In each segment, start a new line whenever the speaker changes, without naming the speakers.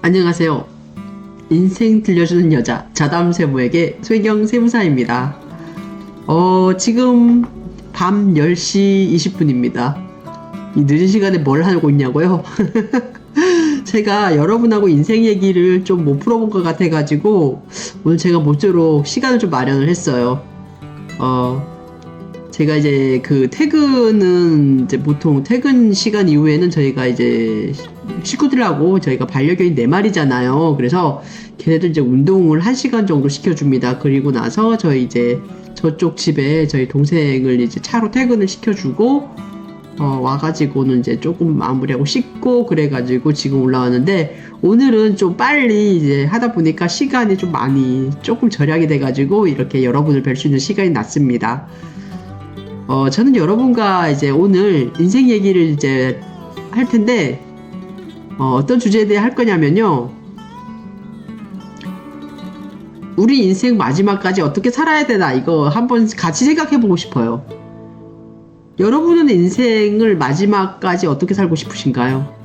안녕하세요. 인생 들려주는 여자 자담세무에게 소희경 세무사입니다. 지금 밤 10시 20분입니다. 이 늦은 시간에 뭘 하고 있냐고요? 제가 여러분하고 인생 얘기를 좀 못 풀어본 것 같아가지고 오늘 제가 모쪼록 시간을 좀 마련을 했어요. 제가 이제 그 퇴근은 이제 보통 퇴근 시간 이후에는 저희가 이제 식구들하고 저희가 반려견이 4마리잖아요. 그래서 걔네들 이제 운동을 1시간 정도 시켜줍니다. 그리고 나서 저희 이제 저쪽 집에 저희 동생을 이제 차로 퇴근을 시켜주고 와가지고는 이제 조금 마무리하고 씻고 그래가지고 지금 올라왔는데 오늘은 좀 빨리 이제 하다 보니까 시간이 좀 많이 조금 절약이 돼가지고 이렇게 여러분을 뵐 수 있는 시간이 났습니다. 저는 여러분과 이제 오늘 인생 얘기를 이제 할 텐데, 어떤 주제에 대해 할 거냐면요. 우리 인생 마지막까지 어떻게 살아야 되나, 이거 한번 같이 생각해 보고 싶어요. 여러분은 인생을 마지막까지 어떻게 살고 싶으신가요?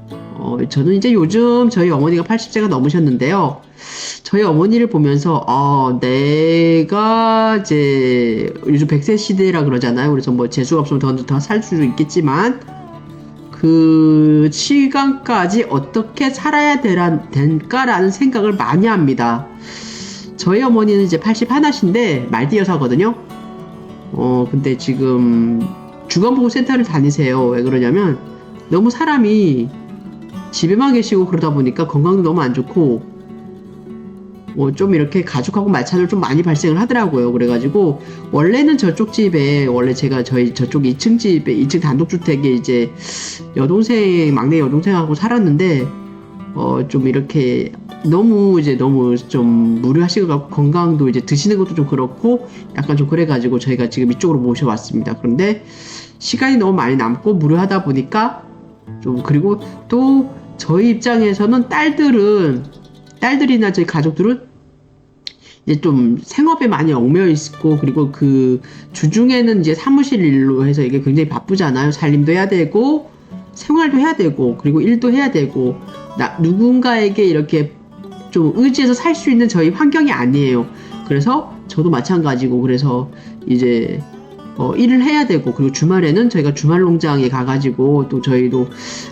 저는 이제 요즘 저희 어머니가 80세가 넘으셨는데요. 저희 어머니를 보면서 내가 이제 요즘 100세 시대라 그러잖아요. 그래서 뭐 재수가 없으면 더 살 수도 있겠지만 그 시간까지 어떻게 살아야 될까라는 생각을 많이 합니다. 저희 어머니는 이제 81이신데 말띠 여사거든요. 근데 지금 주간보호센터를 다니세요. 왜 그러냐면 너무 사람이 집에만 계시고 그러다 보니까 건강도 너무 안 좋고 좀 이렇게 가족하고 마찰을 좀 많이 발생을 하더라고요. 그래가지고 원래는 저쪽 집에 원래 제가 저희 저쪽 2층 집에 2층 단독주택에 이제 막내 여동생하고 살았는데 좀 이렇게 너무 좀 무리하시고 건강도 이제 드시는 것도 좀 그렇고 약간 좀 그래가지고 저희가 지금 이쪽으로 모셔왔습니다. 그런데 시간이 너무 많이 남고 무료하다 보니까 좀 그리고 또 저희 입장에서는 딸들이나 저희 가족들은 이제 좀 생업에 많이 얽매여 있고 그리고 그 주중에는 이제 사무실 일로 해서 이게 굉장히 바쁘잖아요. 살림도 해야 되고 생활도 해야 되고 그리고 일도 해야 되고 누군가에게 이렇게 좀 의지해서 살 수 있는 저희 환경이 아니에요. 그래서 저도 마찬가지고 그래서 이제 일을 해야 되고 그리고 주말에는 저희가 주말 농장에 가가지고 또 저희도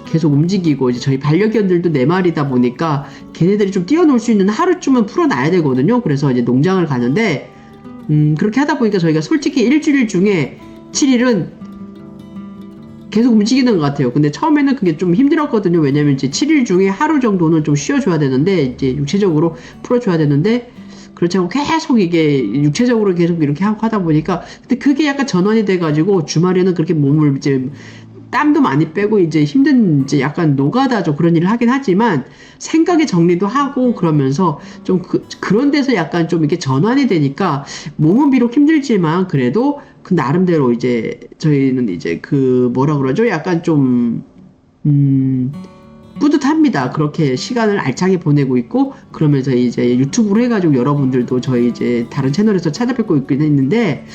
계속 움직이고 이제 저희 반려견들도 4마리다 보니까 걔네들이 좀 뛰어놀 수 있는 하루쯤은 풀어놔야 되거든요. 그래서 이제 농장을 가는데 그렇게 하다 보니까 저희가 솔직히 일주일 중에 7일은 계속 움직이는 것 같아요. 근데 처음에는 그게 좀 힘들었거든요. 왜냐면 이제 7일 중에 하루 정도는 좀 쉬어줘야 되는데 이제 육체적으로 풀어줘야 되는데 그렇지 않고 계속 이게 육체적으로 계속 이렇게 하다 보니까 근데 그게 약간 전환이 돼가지고 주말에는 그렇게 몸을 이제 땀도 많이 빼고 이제 힘든 이제 약간 노가다죠. 그런 일을 하긴 하지만 생각의 정리도 하고 그러면서 좀 그런 데서 약간 좀 이렇게 전환이 되니까 몸은 비록 힘들지만 그래도 그 나름대로 이제 저희는 이제 그 뭐라 그러죠? 약간 좀 뿌듯합니다. 그렇게 시간을 알차게 보내고 있고 그러면서 이제 유튜브로 해가지고 여러분들도 저희 이제 다른 채널에서 찾아뵙고 있긴 했는데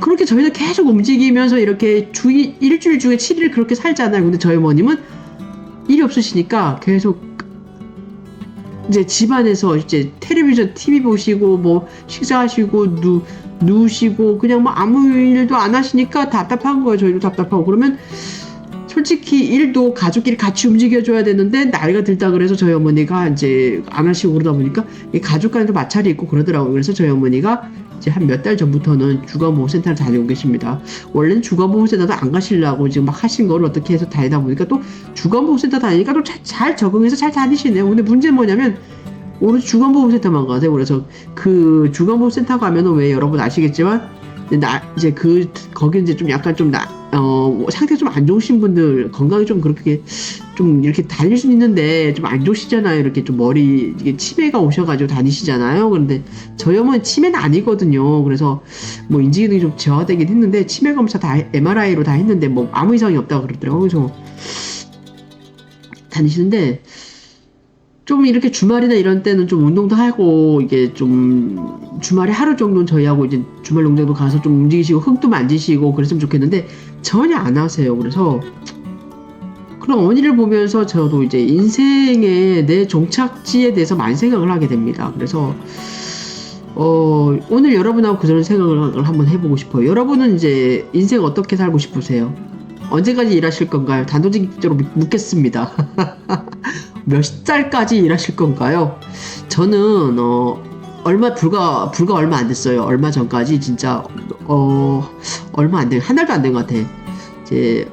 그렇게 저희는 계속 움직이면서 이렇게 일주일 중에 7일 그렇게 살잖아요. 근데 저희 어머님은 일이 없으시니까 계속 이제 집안에서 이제 텔레비전 TV 보시고 뭐 식사하시고 누우시고 그냥 뭐 아무 일도 안 하시니까 답답한 거예요. 저희도 답답하고 그러면 솔직히 일도 가족끼리 같이 움직여줘야 되는데 나이가 들다 그래서 저희 어머니가 이제 안 하시고 그러다 보니까 가족 간에도 마찰이 있고 그러더라고요. 그래서 저희 어머니가 이제 한 몇 달 전부터는 주간보호센터를 다니고 계십니다. 원래는 주간보호센터도 안 가시려고 지금 막 하신 거를 어떻게 해서 다니다 보니까 또 주간보호센터 다니니까 또 잘 적응해서 잘 다니시네요. 근데 문제는 뭐냐면 오로지 주간보호센터만 가세요. 그래서 그 주간보호센터 가면은 왜 여러분 아시겠지만 이제 거기 이제 좀 약간 좀 상태 좀 안 좋으신 분들 건강이 좀 그렇게 좀 이렇게 다닐 수 있는데 좀 안 좋으시잖아요. 이렇게 좀 이게 치매가 오셔가지고 다니시잖아요. 그런데 저희 어머니 치매는 아니거든요. 그래서 뭐 인지기능이 좀 저하되긴 했는데 치매 검사 다 MRI로 다 했는데 뭐 아무 이상이 없다고 그러더라고요. 그래서 다니시는데 좀 이렇게 주말이나 이런 때는 좀 운동도 하고 이게 좀 주말에 하루 정도는 저희하고 이제 주말 농장도 가서 좀 움직이시고 흙도 만지시고 그랬으면 좋겠는데 전혀 안 하세요. 그런 어머니를 보면서 저도 이제 인생의 내 종착지에 대해서 많이 생각을 하게 됩니다. 그래서 오늘 여러분하고 그런 생각을 한번 해보고 싶어요. 여러분은 이제 인생 어떻게 살고 싶으세요? 언제까지 일하실 건가요? 단도직입적으로 묻겠습니다. 몇 살까지 일하실 건가요? 저는 불과 얼마 안 됐어요. 얼마 전까지 진짜 얼마 안 된, 한 달도 안 된 것 같아. 이제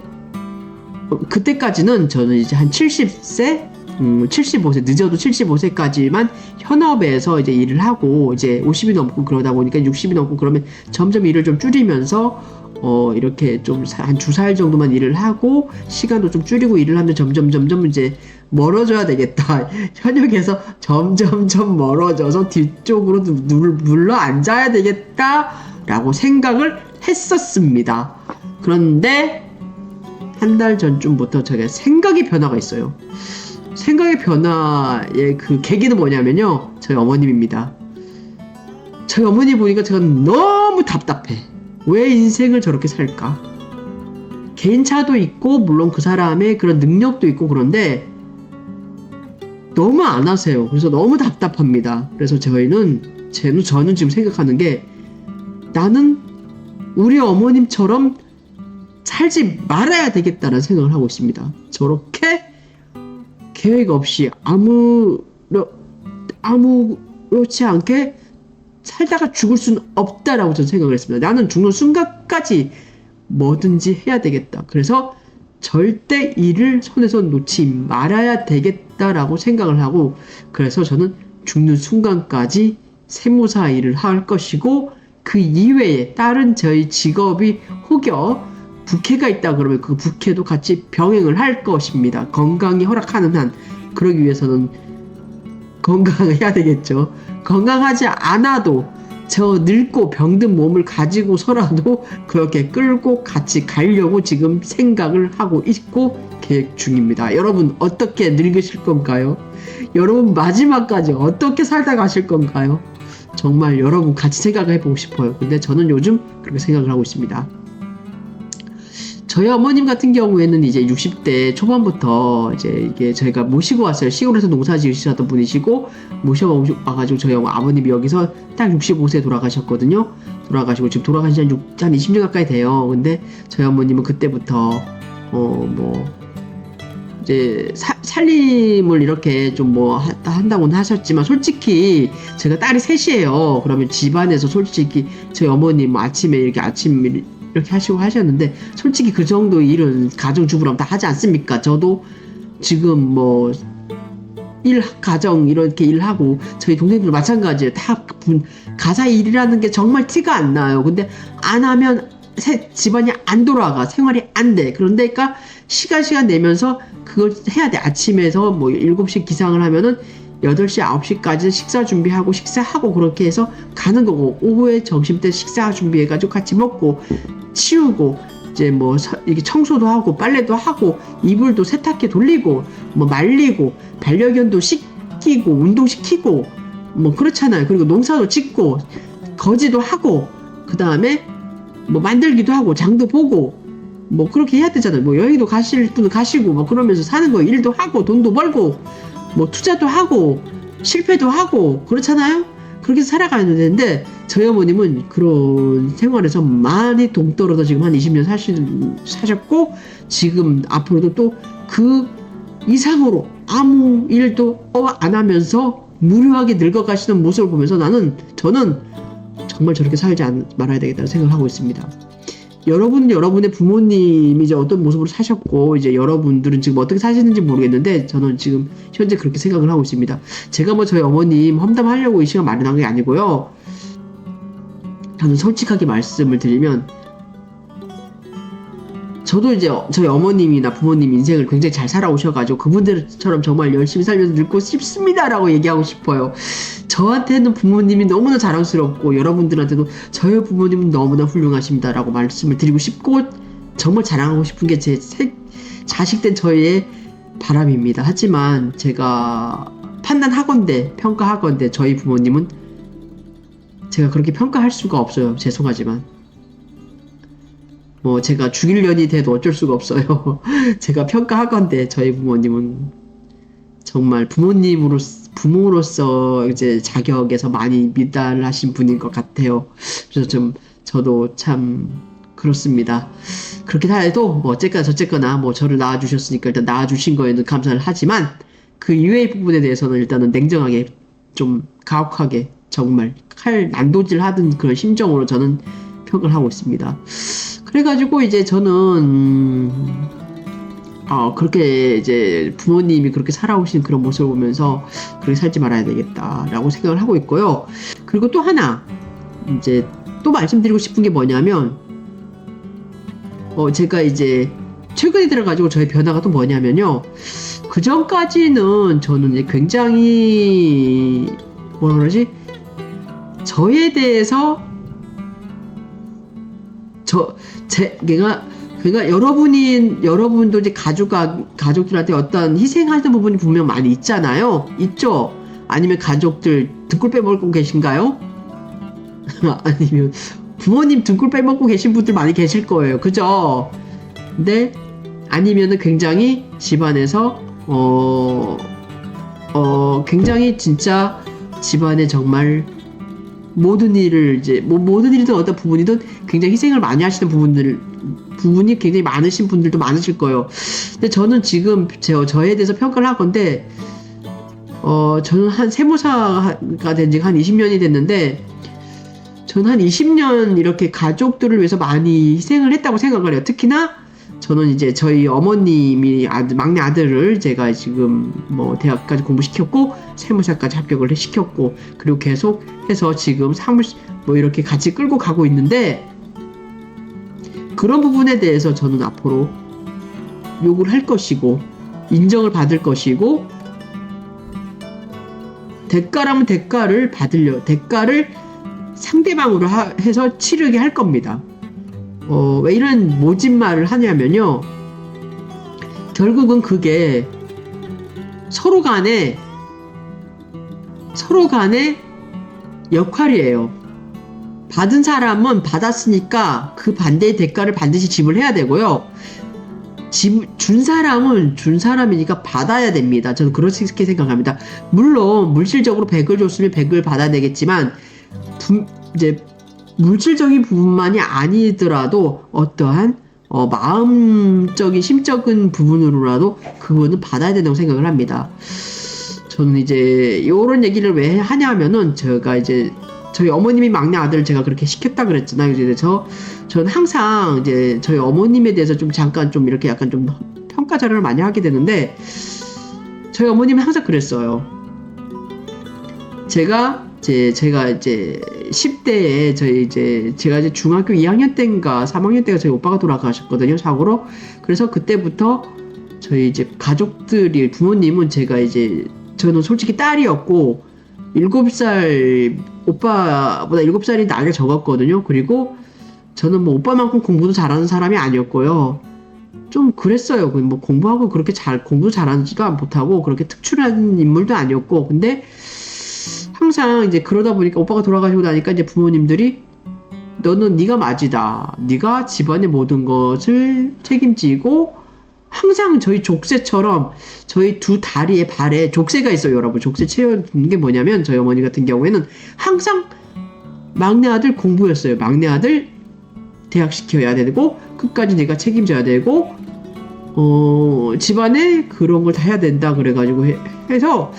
그때까지는 저는 이제 한 70세, 75세, 늦어도 75세까지만 현업에서 이제 일을 하고, 이제 50이 넘고 그러다 보니까 60이 넘고 그러면 점점 일을 좀 줄이면서, 이렇게 좀 한 2살 정도만 일을 하고, 시간도 좀 줄이고 일을 하면 점점 이제 멀어져야 되겠다. 현역에서 점점 멀어져서 뒤쪽으로 눌러 앉아야 되겠다. 라고 생각을 했었습니다. 그런데, 한 달 전쯤부터 제가 생각의 변화가 있어요. 생각의 변화의 그 계기는 뭐냐면요. 저희 어머님입니다. 저희 어머니 보니까 제가 너무 답답해. 왜 인생을 저렇게 살까? 개인차도 있고, 물론 그 사람의 그런 능력도 있고 그런데, 너무 안 하세요. 그래서 너무 답답합니다. 그래서 저는 지금 생각하는 게, 나는 우리 어머님처럼 살지 말아야 되겠다는 생각을 하고 있습니다. 저렇게 계획 없이 아무렇지 않게 살다가 죽을 수는 없다라고 저는 생각을 했습니다. 나는 죽는 순간까지 뭐든지 해야 되겠다. 그래서 절대 일을 손에서 놓지 말아야 되겠다라고 생각을 하고, 그래서 저는 죽는 순간까지 세무사 일을 할 것이고, 그 이외에 다른 저희 직업이 혹여 부캐가 있다 그러면 그 부캐도 같이 병행을 할 것입니다. 건강이 허락하는 한. 그러기 위해서는 건강해야 되겠죠. 건강하지 않아도 저 늙고 병든 몸을 가지고서라도 그렇게 끌고 같이 가려고 지금 생각을 하고 있고 계획 중입니다. 여러분 어떻게 늙으실 건가요? 여러분 마지막까지 어떻게 살다 가실 건가요? 정말 여러분 같이 생각을 해보고 싶어요. 근데 저는 요즘 그렇게 생각을 하고 있습니다. 저희 어머님 같은 경우에는 이제 60대 초반부터 이제 이게 저희가 모시고 왔어요. 시골에서 농사 지으시던 분이시고, 모셔와가지고 저희 아버님이 여기서 딱 65세 돌아가셨거든요. 돌아가시고 지금 돌아가신 지 한 20년 가까이 돼요. 근데 저희 어머님은 그때부터 이제 살림을 이렇게 좀 한다고는 하셨지만, 솔직히 제가 딸이 셋이에요. 그러면 집안에서 솔직히 저희 어머님 아침에 아침 이렇게 하시고 하셨는데, 솔직히 그 정도 일은 가정주부라면 다 하지 않습니까? 저도 지금 가정 이렇게 일하고, 저희 동생들도 마찬가지예요. 다 가사 일이라는 게 정말 티가 안 나요. 근데 안 하면 집안이 안 돌아가, 생활이 안 돼. 그런데니까 시간 내면서 그걸 해야 돼. 아침에서 7시 기상을 하면은 8시, 9시까지 식사 준비하고 식사하고 그렇게 해서 가는 거고, 오후에 점심때 식사 준비해가지고 같이 먹고 치우고, 이제 이렇게 청소도 하고 빨래도 하고 이불도 세탁기 돌리고 말리고 반려견도 씻기고 운동시키고 그렇잖아요. 그리고 농사도 짓고 거지도 하고, 그 다음에 만들기도 하고 장도 보고 그렇게 해야 되잖아요. 여행도 가실 분은 가시고 그러면서 사는 거 일도 하고 돈도 벌고 투자도 하고 실패도 하고 그렇잖아요. 그렇게 살아가야 되는데, 저희 어머님은 그런 생활에서 많이 동떨어져 지금 한 20년 사셨고, 지금 앞으로도 또 그 이상으로 아무 일도 안 하면서 무료하게 늙어가시는 모습을 보면서 저는 정말 저렇게 살지 말아야 되겠다는 생각을 하고 있습니다. 여러분의 부모님이 이제 어떤 모습으로 사셨고, 이제 여러분들은 지금 어떻게 사시는지 모르겠는데, 저는 지금 현재 그렇게 생각을 하고 있습니다. 제가 저희 어머님 험담하려고 이 시간 마련한 게 아니고요. 저는 솔직하게 말씀을 드리면, 저도 이제 저희 어머님이나 부모님 인생을 굉장히 잘 살아오셔가지고 그분들처럼 정말 열심히 살면서 늙고 싶습니다라고 얘기하고 싶어요. 저한테는 부모님이 너무나 자랑스럽고, 여러분들한테도 저희 부모님은 너무나 훌륭하십니다라고 말씀을 드리고 싶고, 정말 자랑하고 싶은 게 제 자식된 저의 바람입니다. 하지만 제가 평가하건대 저희 부모님은 제가 그렇게 평가할 수가 없어요. 죄송하지만. 뭐 제가 죽일 년이 돼도 어쩔 수가 없어요. 제가 평가하건대 저희 부모님은 정말 부모로서 이제 자격에서 많이 미달하신 분인 것 같아요. 그래서 좀 저도 참 그렇습니다. 그렇게 해도 뭐 어쨌거나 저쨌거나 뭐 저를 낳아주셨으니까 일단 낳아주신 거에는 감사를 하지만 그 이외의 부분에 대해서는 일단은 냉정하게 좀 가혹하게 정말 칼 난도질 하던 그런 심정으로 저는 평가를 하고 있습니다. 그래가지고 이제 저는 그렇게 이제 부모님이 그렇게 살아오신 그런 모습을 보면서 그렇게 살지 말아야 되겠다라고 생각을 하고 있고요. 그리고 또 하나 이제 또 말씀드리고 싶은 게 뭐냐면 제가 이제 최근에 들어가지고 저의 변화가 또 뭐냐면요. 그 전까지는 저는 이제 굉장히 뭐라 그러지? 저에 대해서 그러니까 여러분도 이제 가족들한테 어떤 희생하는 부분이 분명 많이 있잖아요. 있죠? 아니면 가족들 등골 빼먹고 계신가요? 아니면 부모님 등골 빼먹고 계신 분들 많이 계실 거예요. 그죠? 근데 아니면은 굉장히 집안에서 굉장히 진짜 집안에 정말 모든 일을 이제 모든 일이든 어떤 부분이든 굉장히 희생을 많이 하시는 부분이 굉장히 많으신 분들도 많으실 거예요. 근데 저는 지금 저에 대해서 평가를 하건데 저는 한 세무사가 된 지가 한 20년이 됐는데 저는 한 20년 이렇게 가족들을 위해서 많이 희생을 했다고 생각을 해요. 특히나 저는 이제 저희 어머님이 막내 아들을 제가 지금 뭐 대학까지 공부시켰고 세무사까지 합격을 시켰고 그리고 계속 해서 지금 뭐 이렇게 같이 끌고 가고 있는데 그런 부분에 대해서 저는 앞으로 욕을 할 것이고 인정을 받을 것이고 대가라면 대가를 상대방으로 해서 치르게 할 겁니다. 왜 이런 모진 말을 하냐면요. 결국은 그게 서로 간의 역할이에요. 받은 사람은 받았으니까 그 반대의 대가를 반드시 지불해야 되고요. 준 사람이니까 받아야 됩니다. 저는 그렇게 생각합니다. 물론 물질적으로 100을 줬으면 100을 받아야 되겠지만 이제 물질적인 부분만이 아니더라도 어떠한 마음적인 심적인 부분으로라도 그거는 받아야 된다고 생각을 합니다. 저는 이제 이런 얘기를 왜 하냐면은 제가 이제 저희 어머님이 막내 아들을 제가 그렇게 시켰다 그랬잖아요. 이제 저는 항상 이제 저희 어머님에 대해서 좀 잠깐 좀 이렇게 약간 좀 평가 자료를 많이 하게 되는데 저희 어머님은 항상 그랬어요. 제가 이제 10대에 제가 이제 중학교 2학년 때인가 3학년 때가 저희 오빠가 돌아가셨거든요, 사고로. 그래서 그때부터 저희 이제 가족들이 부모님은 저는 솔직히 딸이었고 7살 오빠보다 7살이 나이가 적었거든요. 그리고 저는 뭐 오빠만큼 공부도 잘하는 사람이 아니었고요. 좀 그랬어요. 뭐 공부하고 그렇게 공부 잘하지도 못하고 그렇게 특출한 인물도 아니었고 근데 항상 이제 그러다 보니까 오빠가 돌아가시고 나니까 이제 부모님들이 너는 네가 맞이다. 네가 집안의 모든 것을 책임지고 항상 저희 족쇄처럼 저희 두 다리에 발에 족쇄가 있어요, 여러분. 족쇄 채워주는 게 뭐냐면 저희 어머니 같은 경우에는 항상 막내 아들 공부였어요. 막내 아들 대학 시켜야 되고 끝까지 내가 책임져야 되고 집안에 그런 걸 다 해야 된다 그래가지고 해서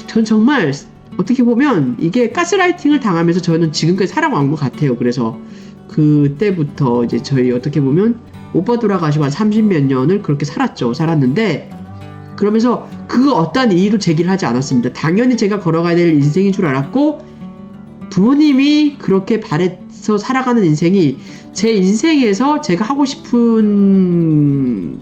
전 정말 어떻게 보면 이게 가스라이팅을 당하면서 저는 지금까지 살아온 것 같아요. 그래서 그때부터 이제 저희 어떻게 보면 오빠 돌아가시고 한 30몇 년을 그렇게 살았는데 그러면서 그 어떠한 이유로 제기를 하지 않았습니다. 당연히 제가 걸어가야 될 인생인 줄 알았고 부모님이 그렇게 바래서 살아가는 인생이 제 인생에서 제가 하고 싶은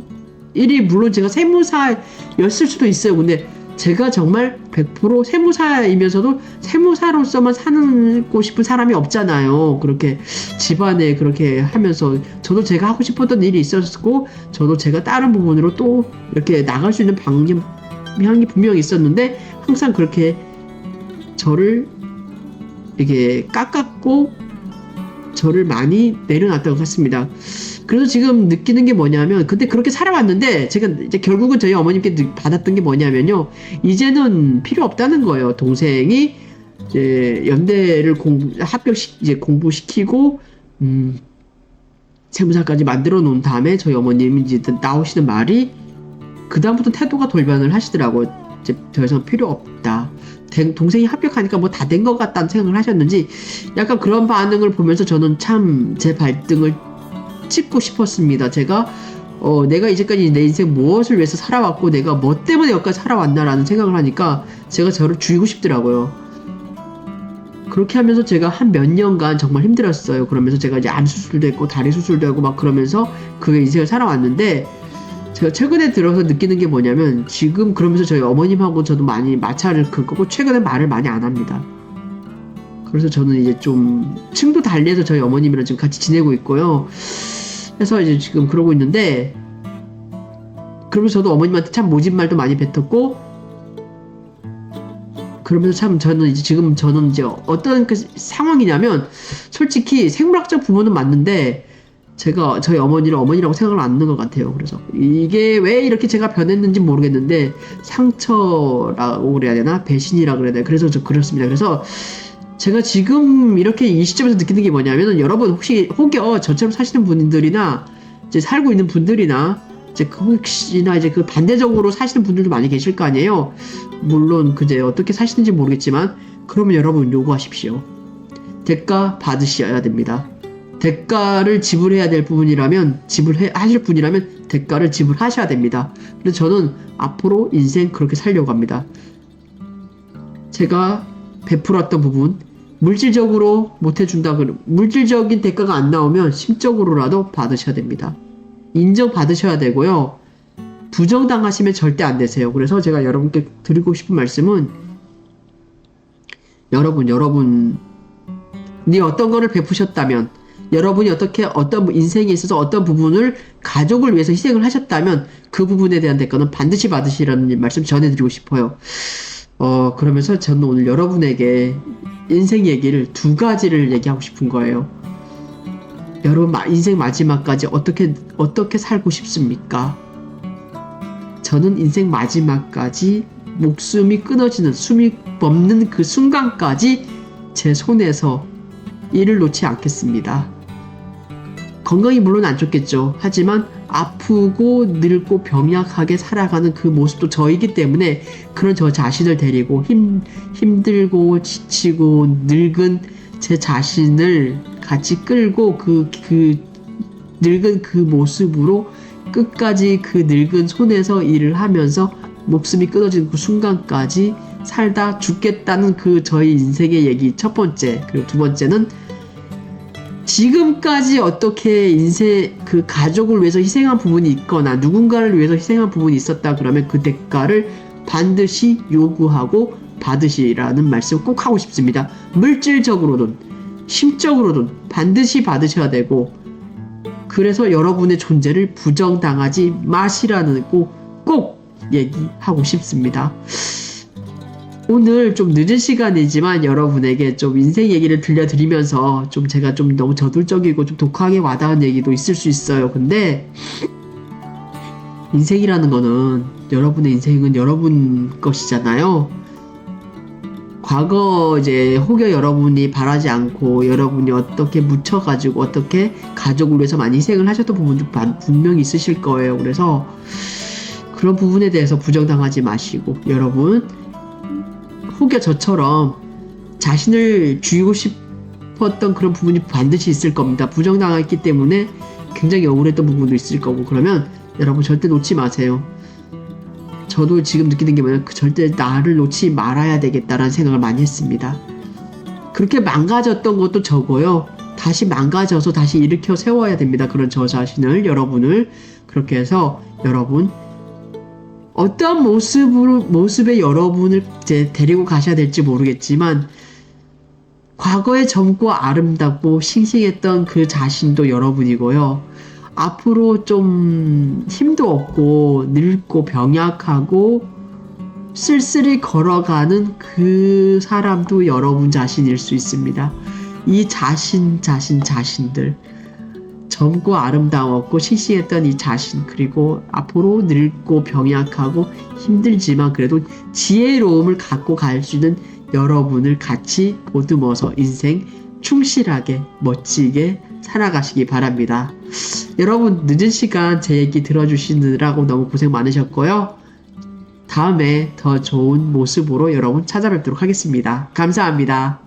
일이 물론 제가 세무사였을 수도 있어요. 근데 제가 정말 100% 세무사이면서도 세무사로서만 살고 싶은 사람이 없잖아요. 그렇게 집안에 그렇게 하면서 저도 제가 하고 싶었던 일이 있었고 저도 제가 다른 부분으로 또 이렇게 나갈 수 있는 방향이 분명히 있었는데 항상 그렇게 저를 이게 깎았고 저를 많이 내려놨다고 했습니다. 그래서 지금 느끼는 게 뭐냐면, 근데 그렇게 살아왔는데, 제가 이제 결국은 저희 어머님께 받았던 게 뭐냐면요. 이제는 필요 없다는 거예요. 동생이 이제 연대를 이제 공부시키고, 세무사까지 만들어 놓은 다음에 저희 어머님이 이제 나오시는 말이, 그다음부터 태도가 돌변을 하시더라고요. 이제 더 이상 필요 없다. 동생이 합격하니까 뭐 다 된 것 같다는 생각을 하셨는지, 약간 그런 반응을 보면서 저는 참 제 발등을 찍고 싶었습니다. 제가 내가 이제까지 내 인생 무엇을 위해서 살아왔고 내가 뭐 때문에 여기까지 살아왔나라는 생각을 하니까 제가 저를 죽이고 싶더라고요. 그렇게 하면서 제가 한 몇 년간 정말 힘들었어요. 그러면서 제가 이제 암 수술도 했고 다리 수술도 하고 막 그러면서 그 인생을 살아왔는데, 제가 최근에 들어서 느끼는 게 뭐냐면, 지금 그러면서 저희 어머님하고 저도 많이 마찰을 긋고 최근에 말을 많이 안 합니다. 그래서 저는 이제 좀 층도 달리해서 저희 어머님이랑 지금 같이 지내고 있고요. 그래서 이제 지금 그러고 있는데, 그러면서 저도 어머님한테 참 모진 말도 많이 뱉었고, 그러면서 참 저는 이제 어떤 그 상황이냐면, 솔직히 생물학적 부모는 맞는데 제가 저희 어머니를 어머니라고 생각을 안 하는 것 같아요. 그래서 이게 왜 이렇게 제가 변했는지 모르겠는데, 상처라고 그래야 되나 배신이라고 그래야 되나, 그래서 저 그렇습니다. 그래서 제가 지금 이렇게 이 시점에서 느끼는 게 뭐냐면, 여러분 혹여 저처럼 사시는 분들이나 이제 살고 있는 분들이나 이제 혹시나 이제 그 반대적으로 사시는 분들도 많이 계실 거 아니에요. 물론 그제 어떻게 사시는지 모르겠지만, 그러면 여러분 요구하십시오. 대가 받으셔야 됩니다. 대가를 지불해야 될 부분이라면, 하실 분이라면 대가를 지불하셔야 됩니다. 그래서 저는 앞으로 인생 그렇게 살려고 합니다. 제가 베풀었던 부분, 물질적으로 못해준다, 물질적인 대가가 안 나오면 심적으로라도 받으셔야 됩니다. 인정받으셔야 되고요. 부정당하시면 절대 안 되세요. 그래서 제가 여러분께 드리고 싶은 말씀은, 여러분이 어떤 거를 베푸셨다면, 여러분이 어떤 인생에 있어서 어떤 부분을 가족을 위해서 희생을 하셨다면, 그 부분에 대한 대가는 반드시 받으시라는 말씀 전해드리고 싶어요. 그러면서 저는 오늘 여러분에게 인생 얘기를 두 가지를 얘기하고 싶은 거예요. 여러분, 인생 마지막까지 어떻게 살고 싶습니까? 저는 인생 마지막까지 목숨이 끊어지는, 숨이 멎는 그 순간까지 제 손에서 일을 놓지 않겠습니다. 건강이 물론 안 좋겠죠. 하지만 아프고 늙고 병약하게 살아가는 그 모습도 저이기 때문에, 그런 저 자신을 데리고 힘들고 지치고 늙은 제 자신을 같이 끌고 그 늙은 그 모습으로 끝까지 그 늙은 손에서 일을 하면서 목숨이 끊어지는 그 순간까지 살다 죽겠다는 그 저희 인생의 얘기, 첫 번째. 그리고 두 번째는, 지금까지 어떻게 그 가족을 위해서 희생한 부분이 있거나 누군가를 위해서 희생한 부분이 있었다 그러면 그 대가를 반드시 요구하고 받으시라는 말씀 꼭 하고 싶습니다. 물질적으로든 심적으로든 반드시 받으셔야 되고, 그래서 여러분의 존재를 부정당하지 마시라는 꼭 얘기하고 싶습니다. 오늘 좀 늦은 시간이지만 여러분에게 좀 인생 얘기를 들려드리면서 좀 제가 좀 너무 저돌적이고 좀 독하게 와닿은 얘기도 있을 수 있어요. 근데 인생이라는 거는, 여러분의 인생은 여러분 것이잖아요. 과거 이제 혹여 여러분이 바라지 않고 여러분이 어떻게 묻혀가지고 어떻게 가족을 위해서 많이 희생을 하셨던 부분도 분명히 있으실 거예요. 그래서 그런 부분에 대해서 부정당하지 마시고, 여러분 혹여 저처럼 자신을 죽이고 싶었던 그런 부분이 반드시 있을 겁니다. 부정당했기 때문에 굉장히 억울했던 부분도 있을 거고, 그러면 여러분 절대 놓지 마세요. 저도 지금 느끼는 게 뭐냐면, 절대 나를 놓지 말아야 되겠다라는 생각을 많이 했습니다. 그렇게 망가졌던 것도 저고요. 다시 망가져서 다시 일으켜 세워야 됩니다. 그런 저 자신을, 여러분을. 그렇게 해서 여러분, 어떤 모습의 여러분을 이제 데리고 가셔야 될지 모르겠지만, 과거의 젊고 아름답고 싱싱했던 그 자신도 여러분이고요. 앞으로 좀 힘도 없고 늙고 병약하고 쓸쓸히 걸어가는 그 사람도 여러분 자신일 수 있습니다. 이 자신들, 젊고 아름다웠고 싱싱했던 이 자신, 그리고 앞으로 늙고 병약하고 힘들지만 그래도 지혜로움을 갖고 갈 수 있는 여러분을 같이 보듬어서 인생 충실하게 멋지게 살아가시기 바랍니다. 여러분, 늦은 시간 제 얘기 들어주시느라고 너무 고생 많으셨고요. 다음에 더 좋은 모습으로 여러분 찾아뵙도록 하겠습니다. 감사합니다.